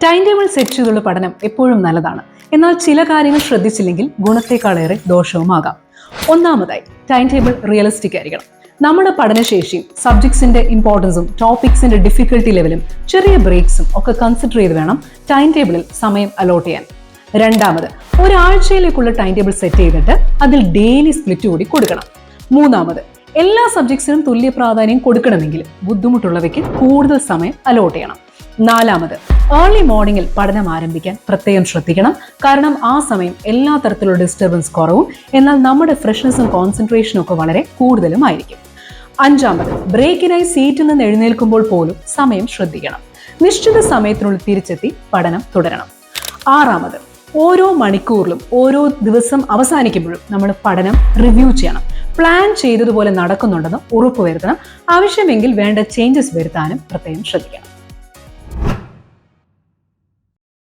Time table set ചെയ്തുള്ള പഠനം എപ്പോഴും നല്ലതാണ്. എന്നാൽ ചില കാര്യങ്ങൾ ശ്രദ്ധിച്ചില്ലെങ്കിൽ ഗുണത്തെക്കാളേറെ ദോഷവുമാകാം. ഒന്നാമതായി, ടൈം ടേബിൾ റിയലിസ്റ്റിക് ആയിരിക്കണം. നമ്മുടെ പഠനശേഷിയും സബ്ജക്ട്സിന്റെ ഇമ്പോർട്ടൻസും ടോപ്പിക്സിന്റെ ഡിഫിക്കൽട്ടി ലെവലും ചെറിയ ബ്രേക്സും ഒക്കെ കൺസിഡർ ചെയ്ത് വേണം ടൈം ടേബിളിൽ സമയം അലോട്ട് ചെയ്യാൻ. രണ്ടാമത്, ഒരാഴ്ചയിലേക്കുള്ള ടൈം ടേബിൾ സെറ്റ് ചെയ്തിട്ട് അതിൽ ഡെയിലി സ്പ്ലിറ്റ് കൂടി കൊടുക്കണം. മൂന്നാമത്, എല്ലാ സബ്ജക്ട്സിനും തുല്യ പ്രാധാന്യം കൊടുക്കണമെങ്കിൽ ബുദ്ധിമുട്ടുള്ളവയ്ക്ക് കൂടുതൽ സമയം അലോട്ട് ചെയ്യണം. നാലാമത്, ഏർലി മോർണിംഗിൽ പഠനം ആരംഭിക്കാൻ പ്രത്യേകം ശ്രദ്ധിക്കണം. കാരണം ആ സമയം എല്ലാ തരത്തിലുള്ള ഡിസ്റ്റർബൻസ് കുറവും, എന്നാൽ നമ്മുടെ ഫ്രഷ്നെസ്സും കോൺസെൻട്രേഷനും ഒക്കെ വളരെ കൂടുതലുമായിരിക്കും. അഞ്ചാമത്, ബ്രേക്കിനായി സീറ്റിൽ നിന്ന് എഴുന്നേൽക്കുമ്പോൾ പോലും സമയം ശ്രദ്ധിക്കണം. നിശ്ചിത സമയത്തിനുള്ളിൽ തിരിച്ചെത്തി പഠനം തുടരണം. ആറാമത്, ഓരോ മണിക്കൂറിലും ഓരോ ദിവസം അവസാനിക്കുമ്പോഴും നമ്മൾ പഠനം റിവ്യൂ ചെയ്യണം. പ്ലാൻ ചെയ്തതുപോലെ നടക്കുന്നുണ്ടെന്ന് ഉറപ്പുവരുത്തണം. ആവശ്യമെങ്കിൽ വേണ്ട ചേഞ്ചസ് വരുത്താനും പ്രത്യേകം ശ്രദ്ധിക്കണം.